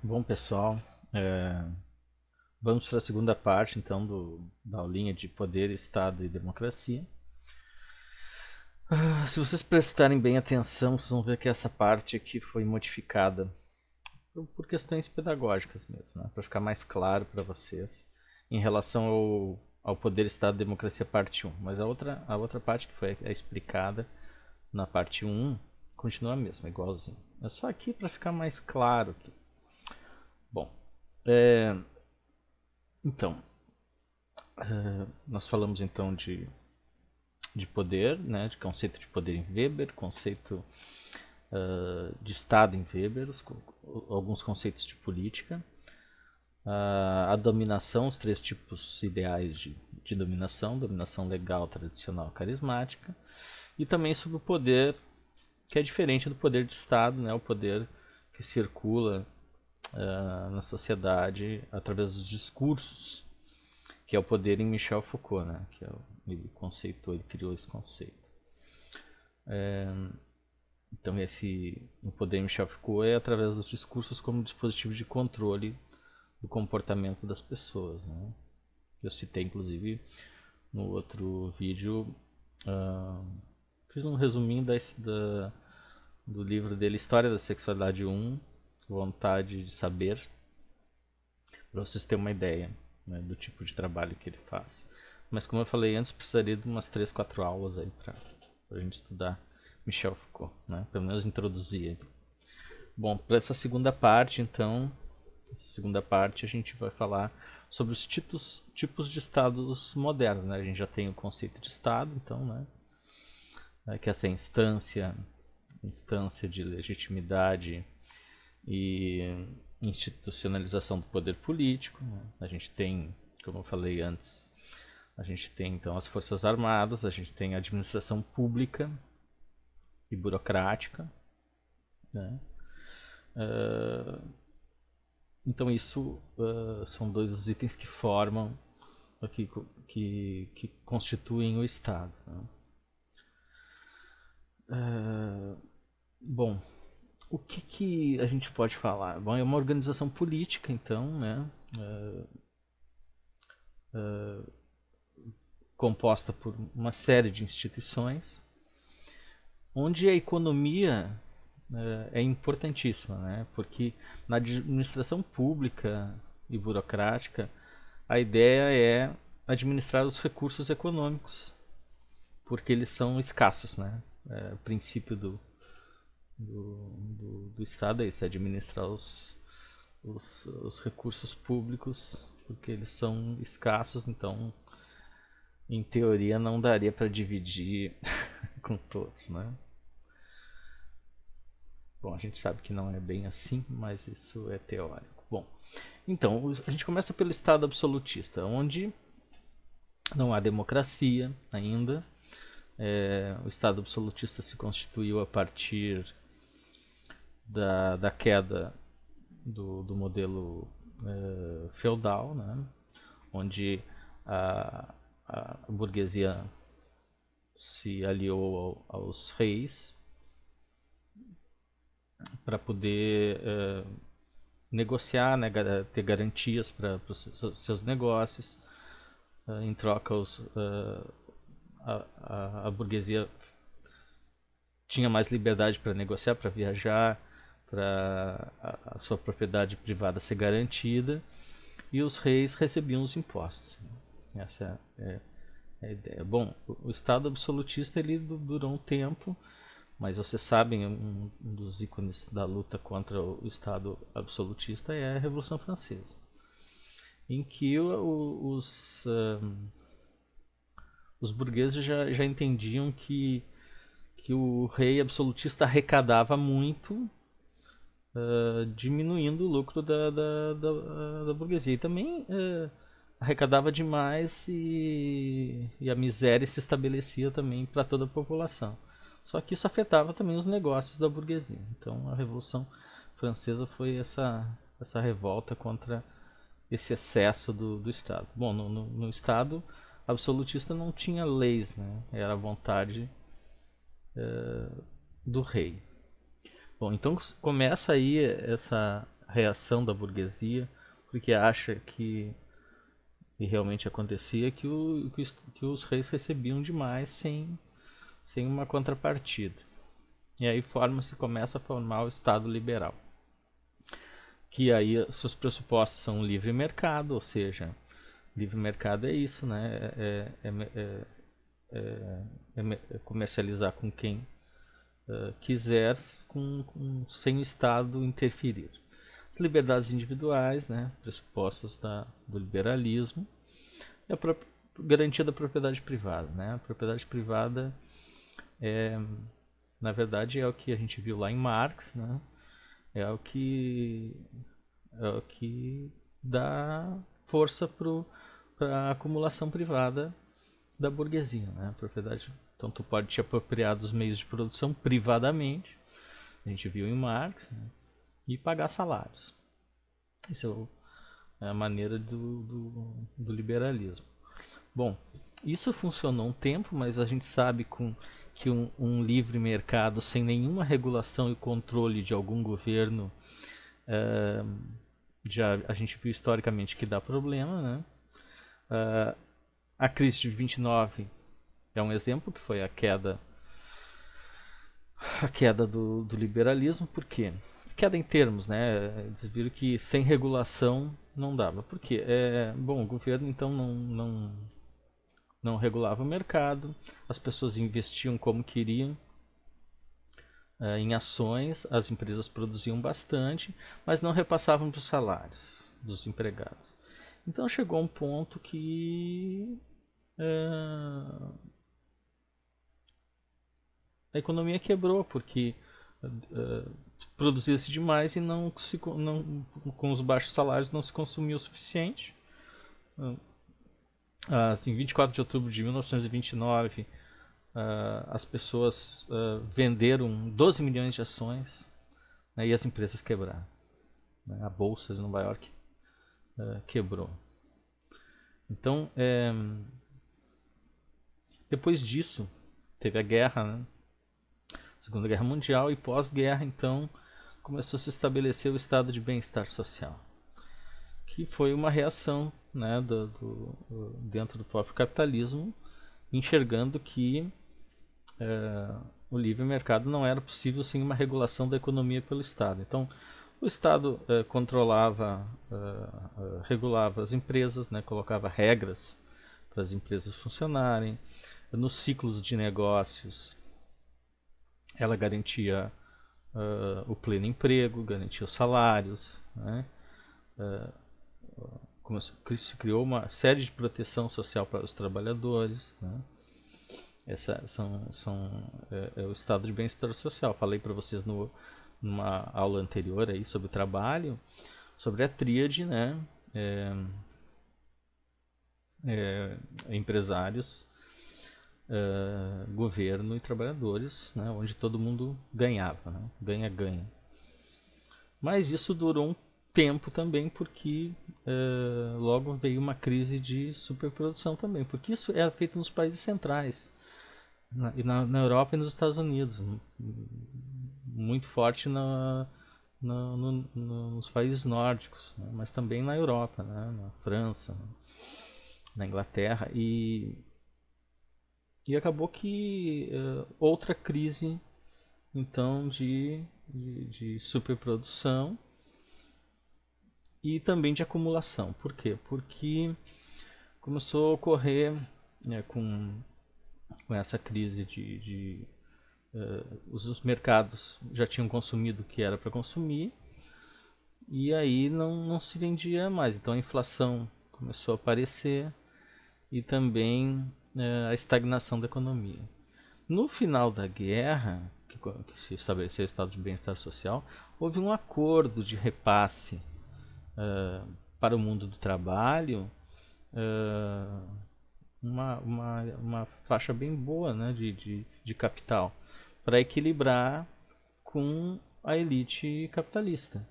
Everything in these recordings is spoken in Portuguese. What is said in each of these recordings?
Bom, pessoal, é, vamos para a segunda parte, então, da aulinha de poder, Estado e democracia. Se vocês prestarem bem atenção, vocês vão ver que essa parte aqui foi modificada por questões pedagógicas mesmo, né? Para ficar mais claro para vocês em relação ao poder, Estado e democracia parte um. Mas a outra parte que foi explicada na parte um continua a mesma, igualzinho. É só aqui para ficar mais claro aqui. Bom, então, nós falamos então de poder, né, de conceito de poder em Weber, conceito de Estado em Weber, alguns conceitos de política, a dominação, os três tipos ideais de dominação: dominação legal, tradicional, carismática, e também sobre o poder que é diferente do poder de Estado, né, o poder que circula na sociedade através dos discursos, que é o poder em Michel Foucault, né? Ele conceitou, ele criou esse conceito. Então o poder em Michel Foucault é através dos discursos como dispositivo de controle do comportamento das pessoas, né? Eu citei inclusive no outro vídeo, fiz um resuminho do livro dele, História da Sexualidade 1, Vontade de Saber, para vocês terem uma ideia, né, do tipo de trabalho que ele faz. Mas como eu falei antes, precisaria de umas 3, 4 aulas aí para a gente estudar Michel Foucault, né? Pelo menos introduzir ele. Bom, para essa segunda parte, então, a gente vai falar sobre os tipos de estados modernos, né? A gente já tem o conceito de estado, então, né? Que é essa instância de legitimidade e institucionalização do poder político, né? A gente tem, como eu falei antes, a gente tem então as forças armadas, a gente tem a administração pública e burocrática, né? Então isso são dois dos itens que formam, que constituem o Estado, né? Bom, o que a gente pode falar? Bom, é uma organização política, então, né? Composta por uma série de instituições, onde a economia é importantíssima, né? Porque na administração pública e burocrática, a ideia é administrar os recursos econômicos, porque eles são escassos, né? O princípio do Estado é isso, é administrar os recursos públicos, porque eles são escassos, então, em teoria, não daria para dividir com todos, né? Bom, a gente sabe que não é bem assim, mas isso é teórico. Bom, então, a gente começa pelo Estado absolutista, onde não há democracia ainda. O Estado absolutista se constituiu a partir da queda do modelo feudal, né? Onde a burguesia se aliou aos reis para poder negociar, né, ter garantias para os seus negócios. Em troca, a burguesia tinha mais liberdade para negociar, para viajar, para a sua propriedade privada ser garantida, e os reis recebiam os impostos. Essa é a ideia. Bom, o Estado absolutista ele durou um tempo, mas vocês sabem, um dos ícones da luta contra o Estado absolutista é a Revolução Francesa, em que os burgueses já entendiam que o rei absolutista arrecadava muito, diminuindo o lucro da burguesia. E também arrecadava demais e a miséria se estabelecia também para toda a população. Só que isso afetava também os negócios da burguesia. Então a Revolução Francesa foi essa revolta contra esse excesso do Estado. Bom, no Estado absolutista não tinha leis, né? Era a vontade do rei. Bom, então começa aí essa reação da burguesia, porque acha que, e realmente acontecia, que os reis recebiam demais sem uma contrapartida. E aí começa a formar o Estado liberal. Que aí seus pressupostos são o livre mercado, ou seja, livre mercado é isso, né? É comercializar com quem quiser, sem o Estado interferir. As liberdades individuais, né? Pressupostos do liberalismo, e a garantia da propriedade privada, né? A propriedade privada na verdade é o que a gente viu lá em Marx, né? É o que dá força para a acumulação privada da burguesia, né? A propriedade, então tu pode te apropriar dos meios de produção privadamente, a gente viu em Marx, né? E pagar salários. Essa é a maneira do liberalismo. Bom, isso funcionou um tempo, mas a gente sabe que um livre mercado sem nenhuma regulação e controle de algum governo, já a gente viu historicamente que dá problema, né? A crise de 29 é um exemplo, que foi a queda do liberalismo. Por quê? Queda em termos, né? Eles viram que sem regulação não dava. Por quê? Bom, o governo então não regulava o mercado, as pessoas investiam como queriam em ações, as empresas produziam bastante, mas não repassavam para os salários dos empregados. Então chegou um ponto que a economia quebrou, porque produzia-se demais e com os baixos salários não se consumia o suficiente. Em 24 de outubro de 1929, as pessoas venderam 12 milhões de ações, né, e as empresas quebraram. Né, a Bolsa de Nova York quebrou. Então, depois disso, teve a guerra, né? Segunda Guerra Mundial, e pós-guerra, então, começou a se estabelecer o estado de bem-estar social, que foi uma reação, né, dentro do próprio capitalismo, enxergando que o livre mercado não era possível sem uma regulação da economia pelo Estado. Então, o Estado regulava as empresas, né, colocava regras para as empresas funcionarem. Nos ciclos de negócios, ela garantia o pleno emprego, garantia os salários, né? Se criou uma série de proteção social para os trabalhadores, né? É o estado de bem-estar social. Falei para vocês numa aula anterior aí sobre o trabalho, sobre a tríade, né? Empresários, governo e trabalhadores, né? Onde todo mundo ganhava, né? Ganha-ganha. Mas isso durou um tempo também, porque logo veio uma crise de superprodução também, porque isso era feito nos países centrais, na Europa e nos Estados Unidos, muito forte nos países nórdicos, né? Mas também na Europa, né? Na França, na Inglaterra, e acabou que outra crise então de superprodução e também de acumulação. Por quê? Porque começou a ocorrer, né, com essa crise os mercados já tinham consumido o que era para consumir, e aí não se vendia mais. Então a inflação começou a aparecer e também a estagnação da economia. No final da guerra, que se estabeleceu o estado de bem-estar social, houve um acordo de repasse para o mundo do trabalho, uma faixa bem boa, né, de capital, para equilibrar com a elite capitalista.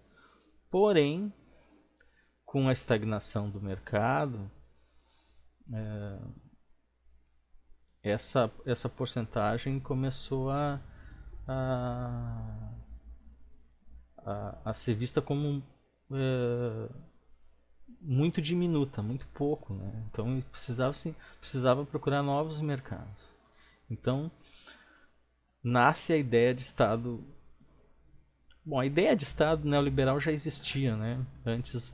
Porém, com a estagnação do mercado, essa porcentagem começou a ser vista como muito diminuta, muito pouco, né? Então precisava procurar novos mercados. Então nasce a ideia de Estado. Bom, a ideia de Estado neoliberal já existia, né? Antes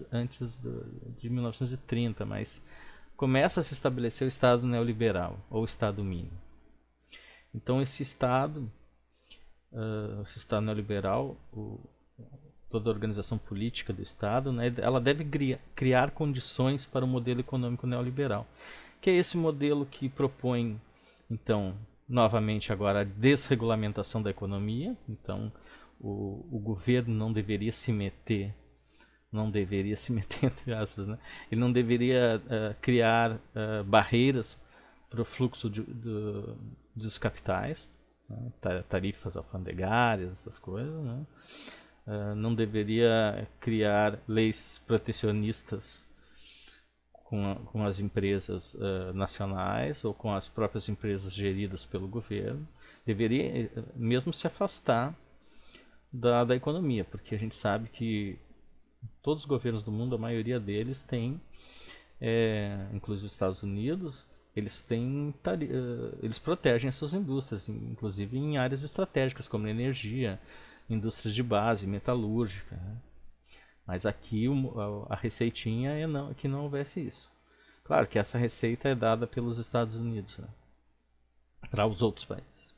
de 1930, mas começa a se estabelecer o Estado neoliberal ou Estado mínimo. Então esse Estado neoliberal, toda a organização política do Estado, né, ela deve criar condições para o modelo econômico neoliberal, que é esse modelo que propõe, então, novamente agora a desregulamentação da economia. Então, o governo não deveria se meter entre aspas, né? Ele não deveria criar barreiras para o fluxo dos capitais, né? Tarifas alfandegárias, essas coisas, né? Não deveria criar leis protecionistas com as empresas nacionais ou com as próprias empresas geridas pelo governo. Deveria mesmo se afastar da economia, porque a gente sabe que todos os governos do mundo, a maioria deles tem, inclusive os Estados Unidos, eles protegem as suas indústrias, inclusive em áreas estratégicas como energia, indústrias de base, metalúrgica, né? Mas aqui a receitinha é que não houvesse isso. Claro que essa receita é dada pelos Estados Unidos, né, para os outros países.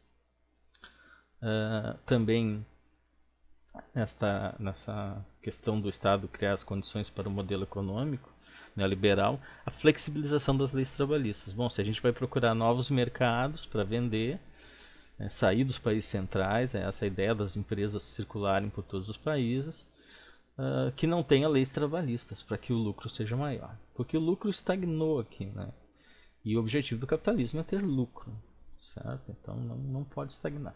Também nessa questão do Estado criar as condições para o modelo econômico neoliberal, a flexibilização das leis trabalhistas. Bom, se a gente vai procurar novos mercados para vender, sair dos países centrais, essa ideia das empresas circularem por todos os países, que não tenha leis trabalhistas para que o lucro seja maior. Porque o lucro estagnou aqui, né? E o objetivo do capitalismo é ter lucro, certo? Então não pode estagnar.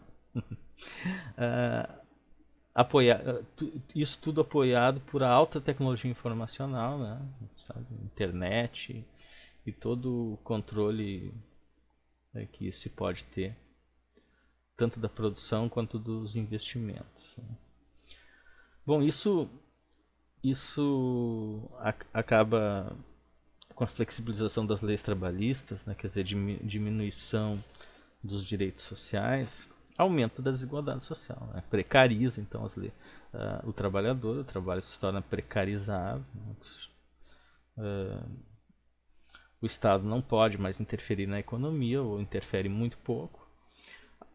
Isso tudo apoiado por alta tecnologia informacional, né? Sabe? Internet e todo o controle que se pode ter, tanto da produção quanto dos investimentos, né? Bom, isso acaba com a flexibilização das leis trabalhistas, né? Quer dizer, diminuição dos direitos sociais, aumento da desigualdade social, né? Precariza então o trabalhador, o trabalho se torna precarizado, né? O Estado não pode mais interferir na economia, ou interfere muito pouco.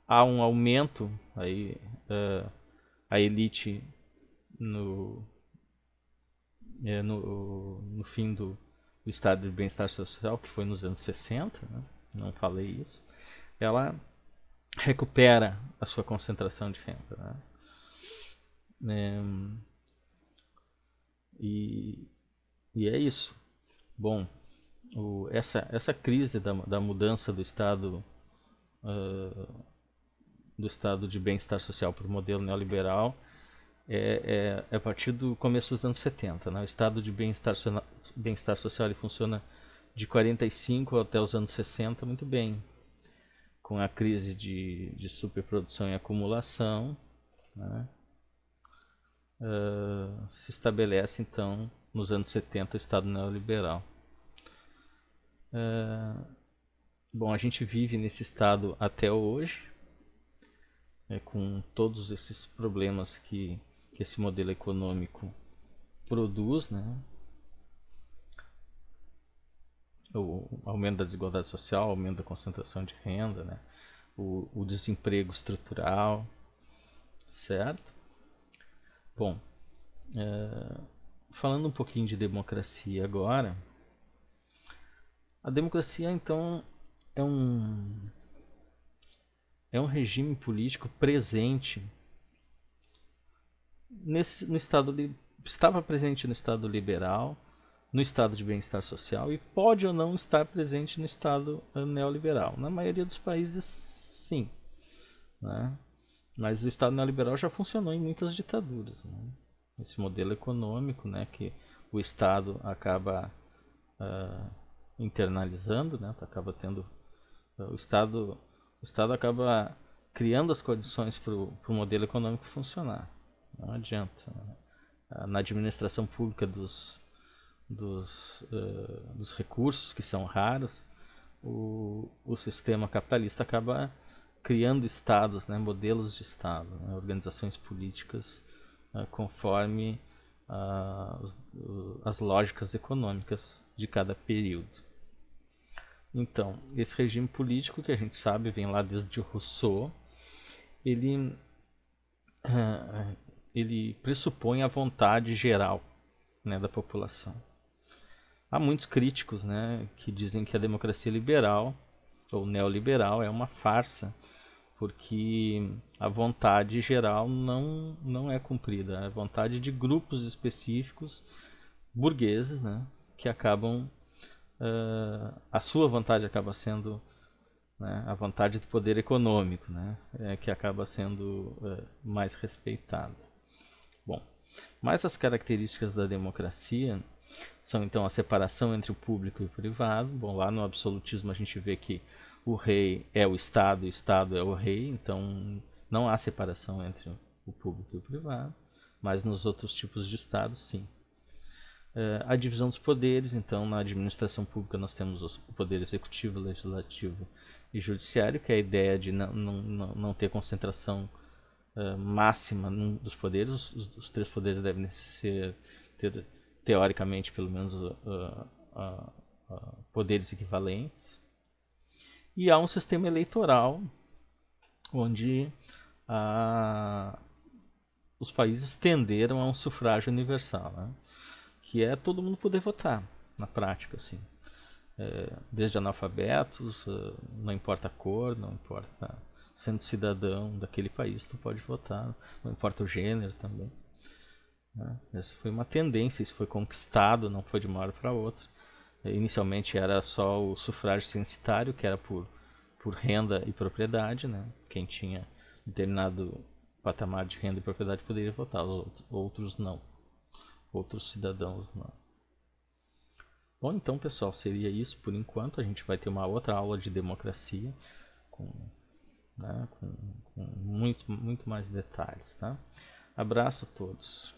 Há um aumento, aí, a elite no fim do estado de bem-estar social, que foi nos anos 60, né? Não falei isso, ela recupera a sua concentração de renda, né? E é isso. Bom, essa crise da mudança do estado de bem-estar social para o modelo neoliberal a partir do começo dos anos 70, né? O estado de bem-estar social ele funciona de 45 até os anos 60 muito bem, com a crise de superprodução e acumulação, né? Se estabelece então nos anos 70 o estado neoliberal. Bom, a gente vive nesse estado até hoje, com todos esses problemas que esse modelo econômico produz, né? O aumento da desigualdade social, o aumento da concentração de renda, né? O desemprego estrutural, certo? Bom, falando um pouquinho de democracia agora, a democracia então é um regime político presente no estado estava presente no estado liberal, no estado de bem-estar social, e pode ou não estar presente no estado neoliberal. Na maioria dos países, sim, né? Mas o estado neoliberal já funcionou em muitas ditaduras, né? Esse modelo econômico, né, que o estado acaba internalizando, né? Acaba tendo o estado acaba criando as condições para o modelo econômico funcionar. Não adianta, né? na administração pública dos recursos que são raros, o sistema capitalista acaba criando estados, né, modelos de estado, né, organizações políticas conforme as lógicas econômicas de cada período. Então, esse regime político que a gente sabe vem lá desde Rousseau, ele pressupõe a vontade geral, né, da população. Há muitos críticos, né, que dizem que a democracia liberal ou neoliberal é uma farsa, porque a vontade geral não é cumprida. É a vontade de grupos específicos burgueses, né, que acabam a sua vontade acaba sendo, né, a vontade do poder econômico, né, que acaba sendo mais respeitada. Bom, mas as características da democracia são então a separação entre o público e o privado. Bom, lá no absolutismo a gente vê que o rei é o Estado é o rei, então não há separação entre o público e o privado, mas nos outros tipos de Estado, sim. A divisão dos poderes, então na administração pública nós temos o poder executivo, legislativo e judiciário, que é a ideia de não ter concentração máxima dos poderes. Os três poderes devem ter teoricamente pelo menos poderes equivalentes. E há um sistema eleitoral onde os países tenderam a um sufrágio universal, né? Que é todo mundo poder votar, na prática, assim. Desde analfabetos, não importa a cor, não importa, sendo cidadão daquele país, tu pode votar, não importa o gênero também. Né? Essa foi uma tendência, isso foi conquistado, não foi de uma hora para outra. Inicialmente era só o sufrágio censitário, que era por renda e propriedade, né? Quem tinha determinado patamar de renda e propriedade poderia votar, os outros não. Outros cidadãos não. Bom, então pessoal, seria isso por enquanto. A gente vai ter uma outra aula de democracia com muito mais detalhes, tá? Abraço a todos.